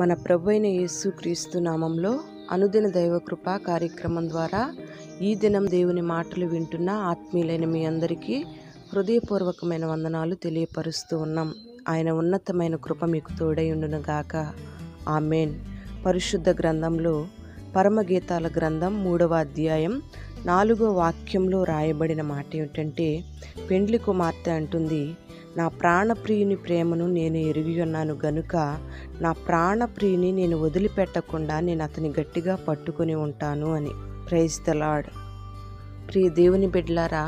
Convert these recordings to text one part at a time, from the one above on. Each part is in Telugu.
మన ప్రభువైన యేసుక్రీస్తు నామంలో అనుదిన దైవకృప కార్యక్రమం ద్వారా ఈ దినం దేవుని మాటలు వింటున్న ఆత్మీయులైన మీ అందరికీ హృదయపూర్వకమైన వందనాలు తెలియపరుస్తూ ఉన్నాం. ఆయన ఉన్నతమైన కృప మీకు తోడై ఉండును గాక. ఆమేన్. పరిశుద్ధ గ్రంథంలో పరమగీతాల గ్రంథం 3వ అధ్యాయం 4వ వాక్యంలో రాయబడిన మాట ఏమిటంటే, పెండ్లి కుమార్తె అంటుంది, నా ప్రాణప్రియుని ప్రేమను నేను ఎరిగి ఉన్నాను గనుక నా ప్రాణప్రియుని నేను వదిలిపెట్టకుండా నేను అతని గట్టిగా పట్టుకొని ఉంటాను అని. Praise the lord. ప్రియ దేవుని బిడ్డలారా,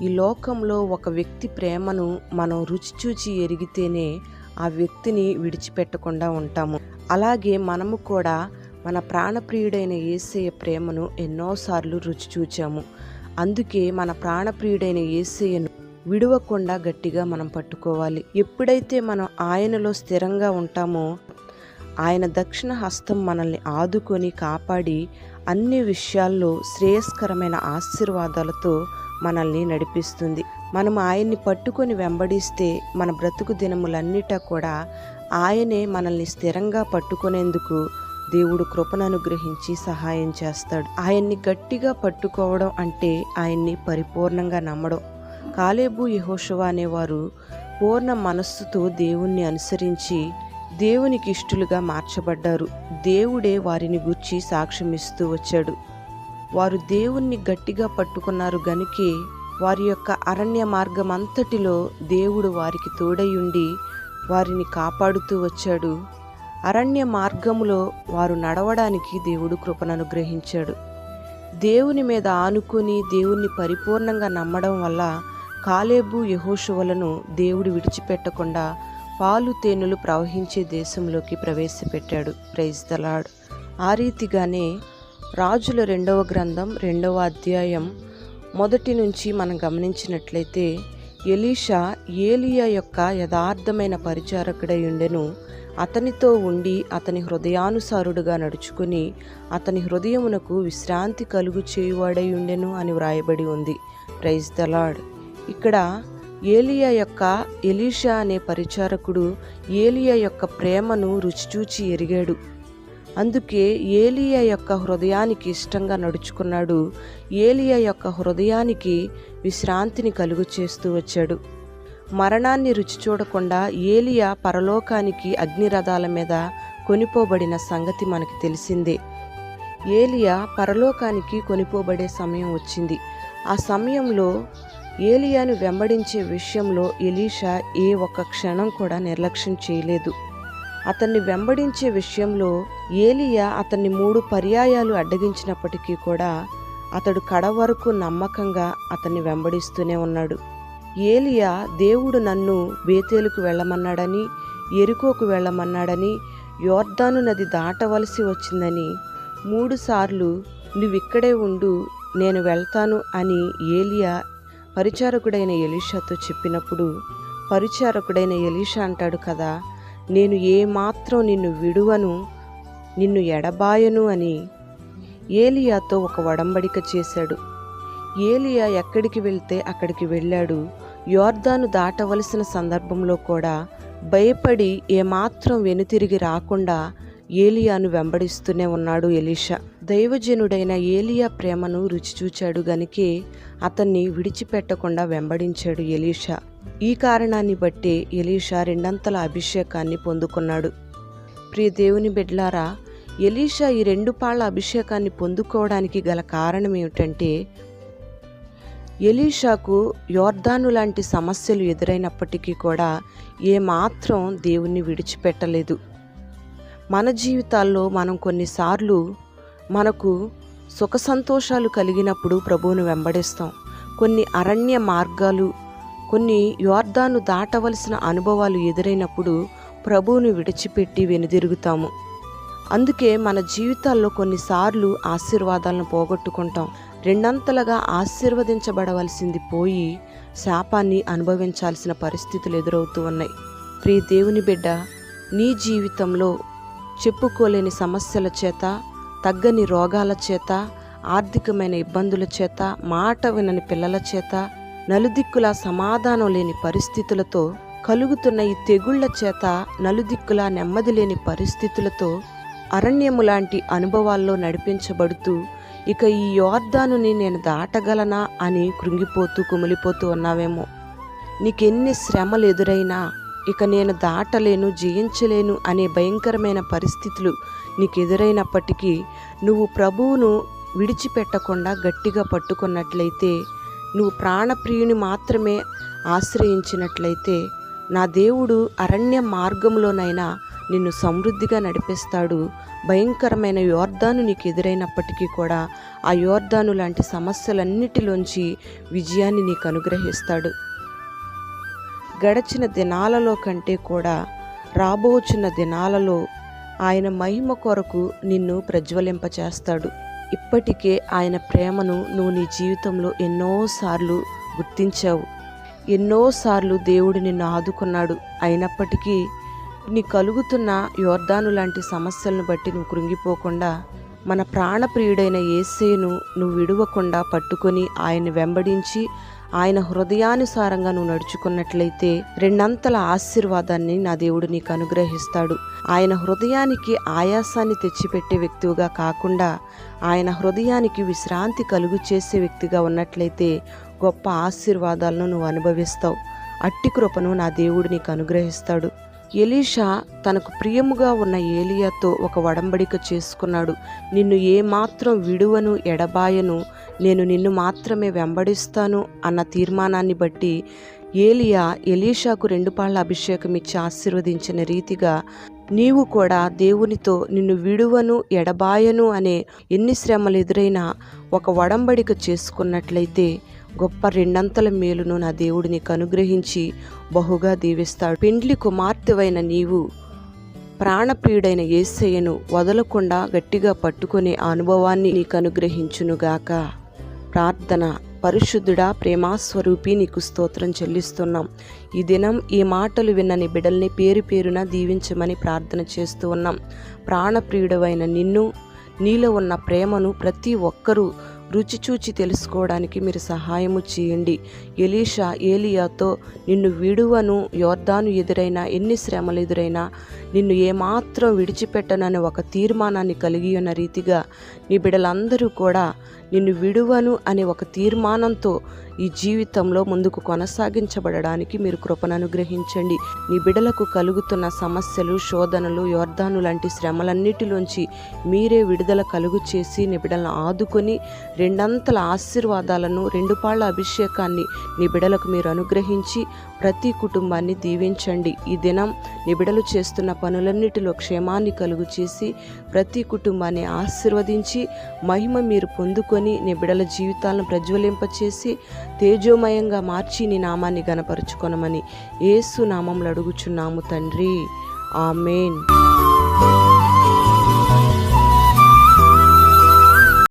ఈ లోకంలో ఒక వ్యక్తి ప్రేమను మనం రుచి చూచి ఎరిగితేనే ఆ వ్యక్తిని విడిచిపెట్టకుండా ఉంటాము. అలాగే మనము కూడా మన ప్రాణప్రియుడైన యేసయ్య ప్రేమను ఎన్నోసార్లు రుచి చూచాము. అందుకే మన ప్రాణప్రియుడైన యేసయ్యను విడవకుండా గట్టిగా మనం పట్టుకోవాలి. ఎప్పుడైతే మనం ఆయనలో స్థిరంగా ఉంటామో ఆయన దక్షిణ హస్తం మనల్ని ఆదుకొని కాపాడి అన్ని విషయాల్లో శ్రేయస్కరమైన ఆశీర్వాదాలతో మనల్ని నడిపిస్తుంది. మనం ఆయన్ని పట్టుకొని వెంబడిస్తే మన బ్రతుకు దినములన్నిటా కూడా ఆయనే మనల్ని స్థిరంగా పట్టుకునేందుకు దేవుడు కృపను అనుగ్రహించి సహాయం చేస్తాడు. ఆయన్ని గట్టిగా పట్టుకోవడం అంటే ఆయన్ని పరిపూర్ణంగా నమ్మడం. కాలేబు యెహోషువ అనేవారు పూర్ణ మనస్సుతో దేవుణ్ణి అనుసరించి దేవునికి ఇష్టలుగా మార్చబడ్డారు. దేవుడే వారిని గూర్చి సాక్ష్యమిస్తూ వచ్చాడు. వారు దేవుణ్ణి గట్టిగా పట్టుకున్నారు గనుకే వారి యొక్క అరణ్య మార్గం అంతటిలో దేవుడు వారికి తోడయుండి వారిని కాపాడుతూ వచ్చాడు. అరణ్య మార్గములో వారు నడవడానికి దేవుడు కృపను అనుగ్రహించాడు. దేవుని మీద ఆనుకొని దేవుణ్ణి పరిపూర్ణంగా నమ్మడం వల్ల కాలేబు యెహోషువలను దేవుడు విడిచిపెట్టకుండా పాలు తేనెలు ప్రవహించే దేశంలోకి ప్రవేశపెట్టాడు. Praise the lord. ఆ రీతిగానే రాజుల 2వ గ్రంథం 2వ అధ్యాయం 1 నుంచి మనం గమనించినట్లయితే, ఎలీషా ఏలియా యొక్క యథార్థమైన పరిచారకుడై ఉండెను. అతనితో ఉండి అతని హృదయానుసారుడుగా నడుచుకుని అతని హృదయమునకు విశ్రాంతి కలుగు చేయువాడై ఉండెను అని వ్రాయబడి ఉంది. Praise the lord. ఇక్కడ ఏలియా యొక్క ఎలీషా అనే పరిచారకుడు ఏలియా యొక్క ప్రేమను రుచిచూచి ఎరిగాడు. అందుకే ఏలియా యొక్క హృదయానికి ఇష్టంగా నడుచుకున్నాడు. ఏలియా యొక్క హృదయానికి విశ్రాంతిని కలుగు చేస్తూ వచ్చాడు. మరణాన్ని రుచి చూడకుండా ఏలియా పరలోకానికి అగ్నిరథాల మీద కొనిపోబడిన సంగతి మనకి తెలిసిందే. ఏలియా పరలోకానికి కొనిపోబడే సమయం వచ్చింది. ఆ సమయంలో ఏలియాను వెంబడించే విషయంలో ఎలీషా ఏ ఒక్క క్షణం కూడా నిర్లక్ష్యం చేయలేదు. అతన్ని వెంబడించే విషయంలో ఏలియా అతన్ని 3 పర్యాయాలు అడ్డగించినప్పటికీ కూడా అతడు కడ వరకు నమ్మకంగా అతన్ని వెంబడిస్తూనే ఉన్నాడు. ఏలియా దేవుడు నన్ను బేతేలుకు వెళ్ళమన్నాడని, యెరికోకు వెళ్ళమన్నాడని, యోర్దాను నది దాటవలసి వచ్చిందని 3 సార్లు నువ్విక్కడే ఉండు, నేను వెళ్తాను అని ఏలియా పరిచారకుడైన ఎలీషాతో చెప్పినప్పుడు, పరిచారకుడైన ఎలీషా అంటాడు కదా, నేను ఏమాత్రం నిన్ను విడువను, నిన్ను ఎడబాయను అని ఏలియాతో ఒక ఒడంబడిక చేశాడు. ఏలియా ఎక్కడికి వెళ్తే అక్కడికి వెళ్ళాడు. యోర్దాను దాటవలసిన సందర్భంలో కూడా భయపడి ఏమాత్రం వెనుతిరిగి రాకుండా ఏలియాను వెంబడిస్తూనే ఉన్నాడు ఎలీషా. దైవజనుడైన ఏలియా ప్రేమను రుచి చూచాడు గనుకే అతన్ని విడిచిపెట్టకుండా వెంబడించాడు ఎలీషా. ఈ కారణాన్ని బట్టే ఎలీషా 2 అభిషేకాన్ని పొందుకున్నాడు. ప్రియ దేవుని బిడ్డలారా, ఎలీషా ఈ 2 పాళ్ళ అభిషేకాన్ని పొందుకోవడానికి గల కారణం ఏమిటంటే, ఎలీషాకు యోర్దాను లాంటి సమస్యలు ఎదురైనప్పటికీ కూడా ఏమాత్రం దేవుణ్ణి విడిచిపెట్టలేదు. మన జీవితాల్లో మనం కొన్నిసార్లు మనకు సుఖ సంతోషాలు కలిగినప్పుడు ప్రభువును వెంబడిస్తాం. కొన్ని అరణ్య మార్గాలు, కొన్ని యోర్దాను దాటవలసిన అనుభవాలు ఎదురైనప్పుడు ప్రభువును విడిచిపెట్టి వెనుదిరుగుతాము. అందుకే మన జీవితాల్లో కొన్నిసార్లు ఆశీర్వాదాలను పోగొట్టుకుంటాం. 2 ఆశీర్వదించబడవలసింది పోయి శాపాన్ని అనుభవించాల్సిన పరిస్థితులు ఎదురవుతూ ఉన్నాయి. ప్రియ దేవుని బిడ్డ, నీ జీవితంలో చెప్పుకోలేని సమస్యల చేత, తగ్గని రోగాల చేత, ఆర్థికమైన ఇబ్బందుల చేత, మాట వినని పిల్లల చేత, నలుదిక్కులా సమాధానం లేని పరిస్థితులతో కలుగుతున్న ఈ తెగుళ్ల చేత నలుదిక్కులా నెమ్మది లేని పరిస్థితులతో అరణ్యము లాంటి అనుభవాల్లో నడిపించబడుతూ ఇక ఈ యోర్దానుని నేను దాటగలనా అని కృంగిపోతూ కుమిలిపోతూ ఉన్నావేమో. నీకెన్ని శ్రమలు ఎదురైనా ఇక నేను దాటలేను, జయించలేను అనే భయంకరమైన పరిస్థితులు నీకు ఎదురైనప్పటికీ నువ్వు ప్రభువును విడిచిపెట్టకుండా గట్టిగా పట్టుకున్నట్లయితే, నువ్వు ప్రాణప్రియుని మాత్రమే ఆశ్రయించినట్లయితే, నా దేవుడు అరణ్య మార్గంలోనైనా నిన్ను సమృద్ధిగా నడిపిస్తాడు. భయంకరమైన యోర్దాను నీకు ఎదురైనప్పటికీ కూడా ఆ యోర్దాను లాంటి సమస్యలన్నిటిలోంచి విజయాన్ని నీకు అనుగ్రహిస్తాడు. గడచిన దినాలలో కంటే కూడా రాబోచున్న దినాలలో ఆయన మహిమ కొరకు నిన్ను ప్రజ్వలింపచేస్తాడు. ఇప్పటికే ఆయన ప్రేమను నువ్వు నీ జీవితంలో ఎన్నోసార్లు గుర్తించావు. ఎన్నోసార్లు దేవుడు నిన్ను ఆదుకున్నాడు. అయినప్పటికీ నీ కలుగుతున్న యోర్దాను లాంటి సమస్యలను బట్టి నువ్వు కృంగిపోకుండా మన ప్రాణప్రియుడైన యేసేను నువ్వు విడవకుండా పట్టుకొని ఆయన్ని వెంబడించి ఆయన హృదయానుసారంగా నువ్వు నడుచుకున్నట్లయితే రెండంతల ఆశీర్వాదాన్ని నా దేవుడు నీకు అనుగ్రహిస్తాడు. ఆయన హృదయానికి ఆయాసాన్ని తెచ్చిపెట్టే వ్యక్తిగా కాకుండా ఆయన హృదయానికి విశ్రాంతి కలుగు చేసే వ్యక్తిగా ఉన్నట్లయితే గొప్ప ఆశీర్వాదాలను నువ్వు అనుభవిస్తావు. అట్టి కృపను నా దేవుడు నీకు అనుగ్రహిస్తాడు. ఎలీషా తనకు ప్రియముగా ఉన్న ఏలియాతో ఒక ఒడంబడిక చేసుకున్నాడు. నిన్ను ఏమాత్రం విడువను, ఎడబాయను, నేను నిన్ను మాత్రమే వెంబడిస్తాను అన్న తీర్మానాన్ని బట్టి ఏలియా ఎలీషాకు 2 పాళ్ళ అభిషేకం ఇచ్చి ఆశీర్వదించిన రీతిగా నీవు కూడా దేవునితో నిన్ను విడువను, ఎడబాయను అనే ఎన్ని శ్రమలు ఎదురైనా ఒక ఒడంబడిక చేసుకున్నట్లయితే గొప్ప 2 మేలును నా దేవుడు నీకు అనుగ్రహించి బహుగా దీవిస్తాడు. పెండ్లి కుమార్తెవైన నీవు ప్రాణప్రియుడైన యేసయ్యను వదలకుండా గట్టిగా పట్టుకునే అనుభవాన్ని నీకు అనుగ్రహించునుగాక. ప్రార్థన. పరిశుద్ధుడా, ప్రేమాస్వరూపి, నీకు స్తోత్రం చెల్లిస్తున్నాం. ఈ దినం ఈ మాటలు విన్న నీ బిడ్డల్ని పేరు పేరున దీవించమని ప్రార్థన చేస్తూ ఉన్నాం. ప్రాణప్రియుడవైన నిన్ను, నీలో ఉన్న ప్రేమను ప్రతి ఒక్కరూ రుచి చూచి తెలుసుకోవడానికి మీరు సహాయము చేయండి. ఎలీషా ఏలియాతో నిన్ను విడువను, యోర్దాను ఎదురైనా ఎన్ని శ్రమలు ఎదురైనా నిన్ను ఏమాత్రం విడిచిపెట్టనని ఒక తీర్మానాన్ని కలిగి ఉన్న రీతిగా నీ బిడ్డలందరూ కూడా నిన్ను విడువను అనే ఒక తీర్మానంతో ఈ జీవితంలో ముందుకు కొనసాగించబడడానికి మీరు కృపను అనుగ్రహించండి. నీ బిడ్డలకు కలుగుతున్న సమస్యలు, శోధనలు, యోర్దాను లాంటి శ్రమలన్నిటిలోంచి మీరే విడుదల కలుగు చేసి నీ బిడ్డలను ఆదుకొని 2 ఆశీర్వాదాలను, 2 పాళ్ళ అభిషేకాన్ని నీ బిడ్డలకు మీరు అనుగ్రహించి ప్రతి కుటుంబాన్ని దీవించండి. ఈ దినం నీ బిడ్డలు చేస్తున్న పనులన్నిటిలో క్షేమాన్ని కలుగు చేసి ప్రతి కుటుంబాన్ని ఆశీర్వదించి మహిమ మీరు పొందుకొని నీ బిడ్డల జీవితాలను ప్రజ్వలింపచేసి తేజోమయంగా మార్చి నీ నామాన్ని గణపరుచుకొనమని యేసు నామములో అడుగుచున్నాము తండ్రి. ఆమేన్.